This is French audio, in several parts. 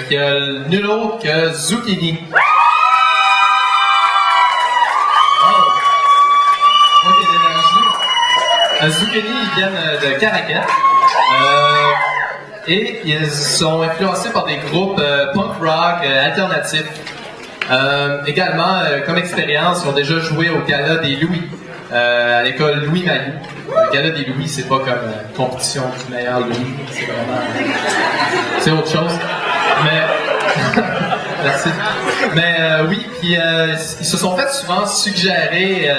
qui a nul autre que Zucchini. Zucchini, ils viennent de Caracat. Et ils sont influencés par des groupes punk rock alternatifs. Également, comme expérience, ils ont déjà joué au Gala des Louis, à l'école Louis Mailloux. Le Gala des Louis, c'est pas comme compétition du meilleur Louis, c'est vraiment... c'est autre chose. Mais... Merci. Mais oui, puis ils se sont fait souvent suggérer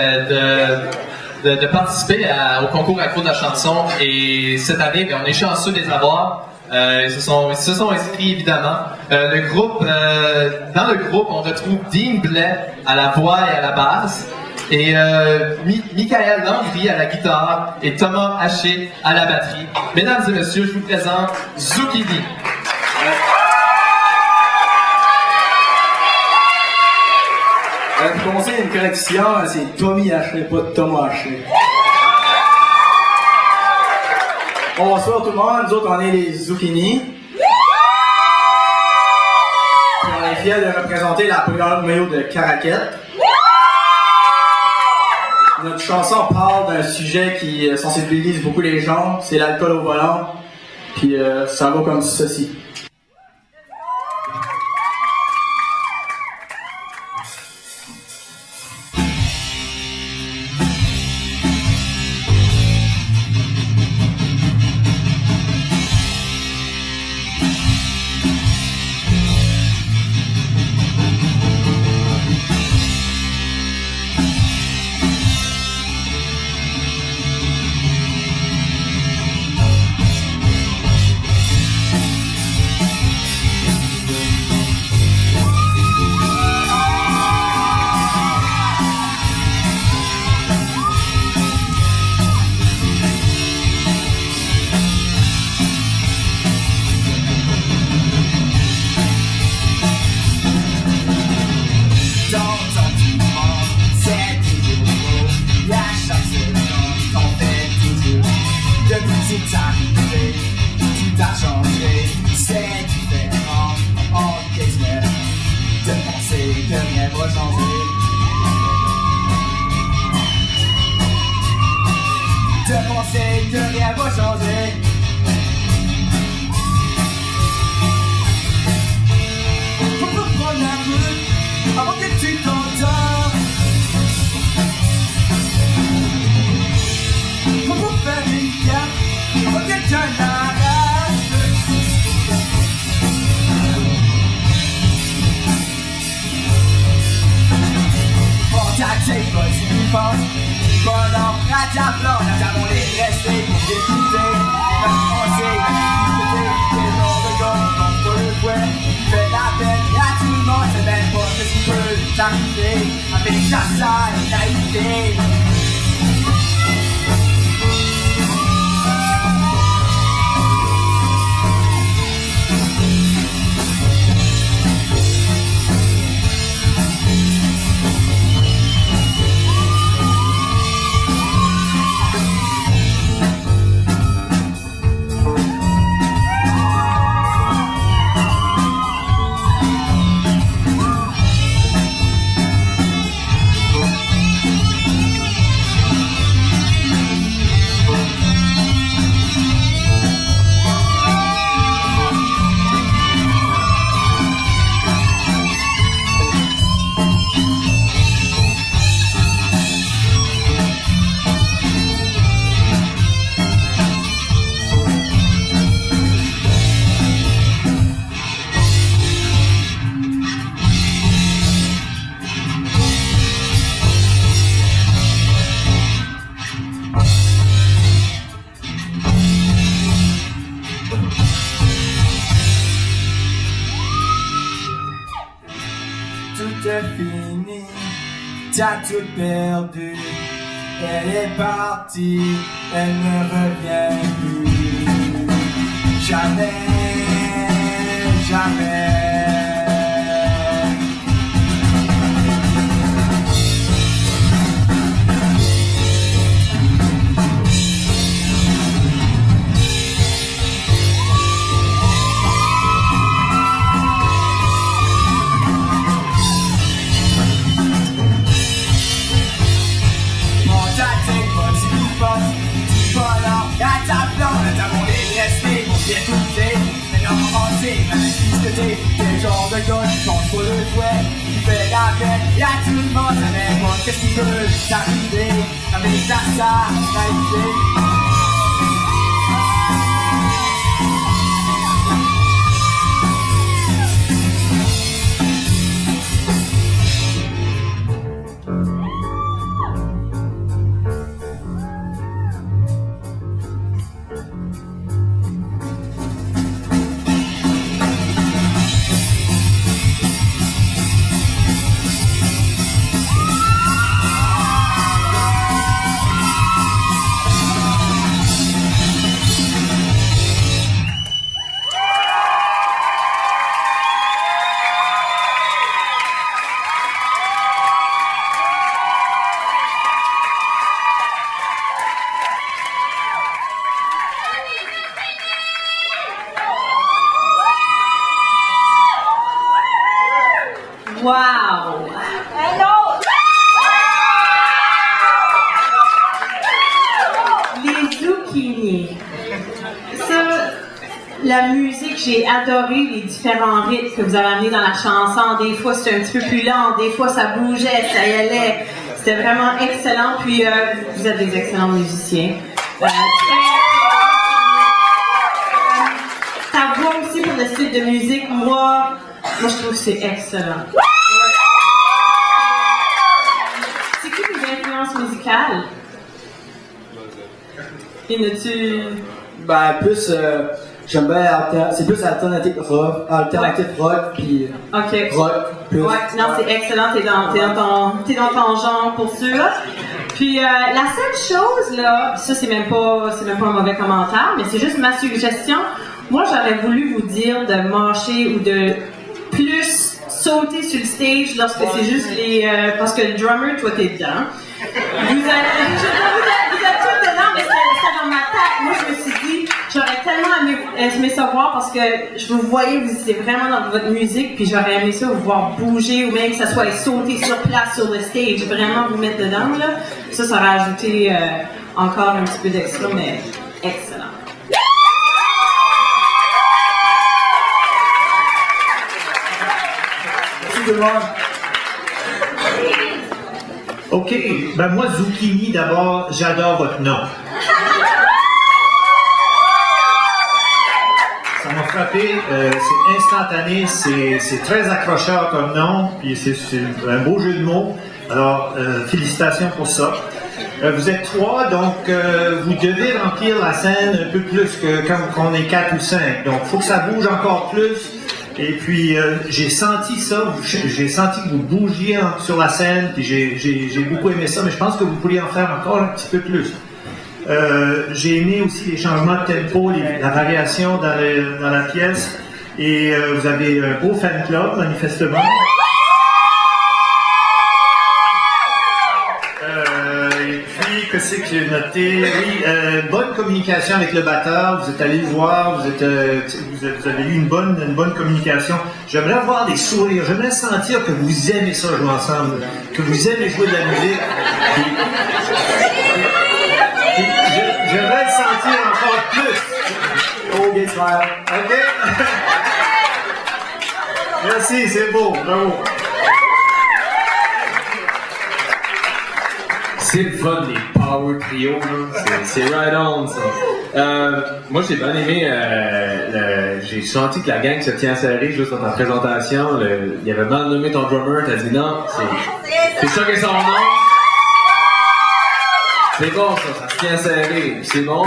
de participer au concours Accro de la chanson. Et cette année, on est chanceux de les avoir. Ils se sont inscrits évidemment. Dans le groupe, on retrouve Dean Blais à la voix et à la basse, et Michael Langry à la guitare et Thomas Haché à la batterie. Mesdames et messieurs, je vous présente Zucchini. Pour commencer, une correction, c'est Tommy Haché, pas Thomas Haché. Bonsoir tout le monde, nous autres on est les Zucchini. On est fiers de représenter la première maillot de Caracat. Notre chanson parle d'un sujet qui sensibilise beaucoup les gens, c'est l'alcool au volant. Puis ça va comme ceci. T'as tout perdu, elle est partie, elle ne revient plus. Jamais, jamais. Qu'est-ce que t'es? Quel genre de gars qui change pas le souhait? Qui fait la fête, y'a tout le monde, ça n'est pas qu'est-ce qu'il veut t'arriver avec ta naïveté. Wow! Les zucchini. Ça, la musique, j'ai adoré les différents rythmes que vous avez amenés dans la chanson. Des fois, c'était un petit peu plus lent, des fois, ça bougeait, ça y allait. C'était vraiment excellent. Puis, vous êtes des excellents musiciens. Ta voix aussi pour le style de musique, moi, je trouve que c'est excellent. C'est qui tes influences musicales? Y en a-tu? Ben, plus, j'aime bien, c'est plus alternative rock, puis Ok. rock, plus. Ouais, non, c'est excellent, t'es dans ton genre pour sûr. Puis la seule chose là, ça c'est même pas un mauvais commentaire, mais c'est juste ma suggestion. Moi, j'aurais voulu vous dire de marcher ou de plus sauter sur le stage lorsque c'est juste les parce que le drummer, toi t'es dedans. Vous êtes tous dedans, mais c'était dans ma tête. Moi, je me suis dit, j'aurais tellement aimé ça voir parce que je vous voyais, vous étiez vraiment dans votre musique, puis j'aurais aimé ça vous voir bouger ou même que ça soit sauter sur place sur le stage, vraiment vous mettre dedans là. Ça aurait ajouté encore un petit peu d'extra, mais excellent. Merci tout le monde. OK, ben moi, Zucchini, d'abord, j'adore votre nom. Ça m'a frappé, c'est instantané, c'est très accrocheur comme nom, puis c'est un beau jeu de mots. Alors, félicitations pour ça. Vous êtes 3, donc vous devez remplir la scène un peu plus que quand on est 4 ou 5. Donc, il faut que ça bouge encore plus. Et puis, j'ai senti ça, j'ai senti que vous bougiez sur la scène, puis j'ai beaucoup aimé ça, mais je pense que vous pourriez en faire encore un petit peu plus. J'ai aimé aussi les changements de tempo, la variation dans la pièce, et vous avez un beau fan club, manifestement. Que c'est que j'ai noté? Oui, bonne communication avec le batteur. Vous êtes allé le voir, vous avez eu une bonne communication. J'aimerais avoir des sourires. J'aimerais sentir que vous aimez ça jouer ensemble, que vous aimez jouer de la musique. J'aimerais le sentir encore plus. Oh, bien sûr. OK? Merci, c'est beau. Bravo. C'est le fun, les power trio, là. C'est right on, ça. Moi, j'ai bien aimé, j'ai senti que la gang se tient serrée juste dans ta présentation. Il avait mal nommé ton drummer, t'as dit non, c'est ça qui est son nom. C'est bon, ça se tient serré. C'est bon,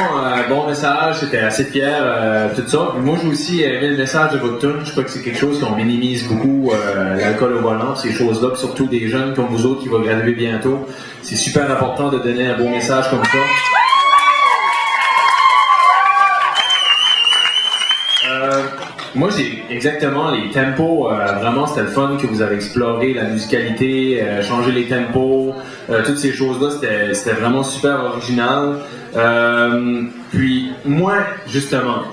bon message, j'étais assez fier, tout ça. Moi, j'ai aussi aimé le message de votre tune. Je crois que c'est quelque chose qu'on minimise beaucoup, l'alcool au volant, ces choses-là, puis surtout des jeunes comme vous autres qui vont graduer bientôt. C'est super important de donner un beau message comme ça. Moi, j'ai exactement les tempos. Vraiment, c'était le fun que vous avez exploré la musicalité, changé les tempos, toutes ces choses-là. C'était vraiment super original. Puis moi, justement,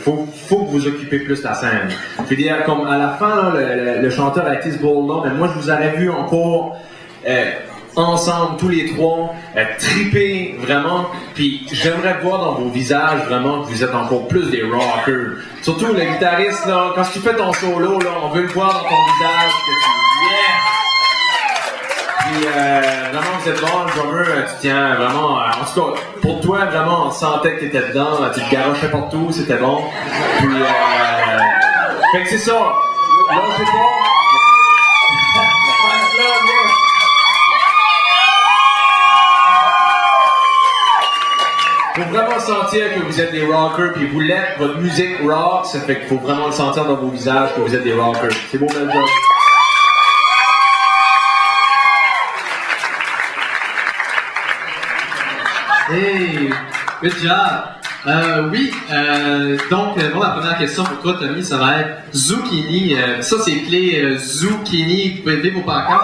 faut que vous occupiez plus la scène. Je veux dire, comme à la fin, là, le chanteur a été ce bold-là, mais moi, je vous aurais vu encore ensemble, tous les trois, triper vraiment. Puis j'aimerais voir dans vos visages vraiment que vous êtes encore plus des rockers. Surtout le guitariste, là, quand tu fais ton solo, là, on veut le voir dans ton visage que tu Puis vraiment, vous êtes bon, le drummer, tu tiens vraiment. En tout cas, pour toi, vraiment, on sentait que tu étais dedans, tu te garochais partout, c'était bon. Puis, fait que c'est ça. Là, c'est pas. Faut vraiment sentir que vous êtes des rockers, puis vous l'êtes, votre musique rock, ça fait qu'il faut vraiment le sentir dans vos visages que vous êtes des rockers. C'est beau, bel job. Hey, good job. Oui, donc, moi, la première question pour toi, Tommy, ça va être Zucchini. Ça, c'est clé Zucchini. Vous pouvez lever vos pancartes.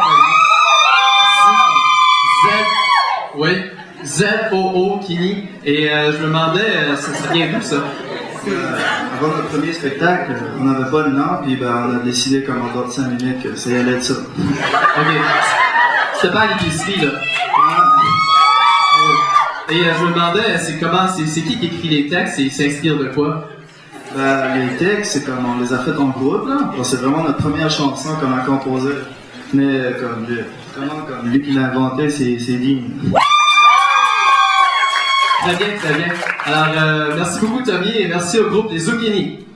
Oui, Z-O-O, Kini. Et je me demandais, ça vient d'où, ça? Avant notre premier spectacle, on n'avait pas le nom, puis on a décidé, comme en dehors de 5 minutes, que ça allait être ça. Ok. C'était pas à l'épicerie, là. Et je me demandais, c'est qui écrit les textes et il s'inspire de quoi? Les textes, c'est comme on les a fait en groupe, là. C'est vraiment notre première chanson qu'on a composée. Mais comme lui qui l'a inventé, c'est digne. Très bien, très bien. Alors, merci beaucoup, Tommy, et merci au groupe des Zucchini.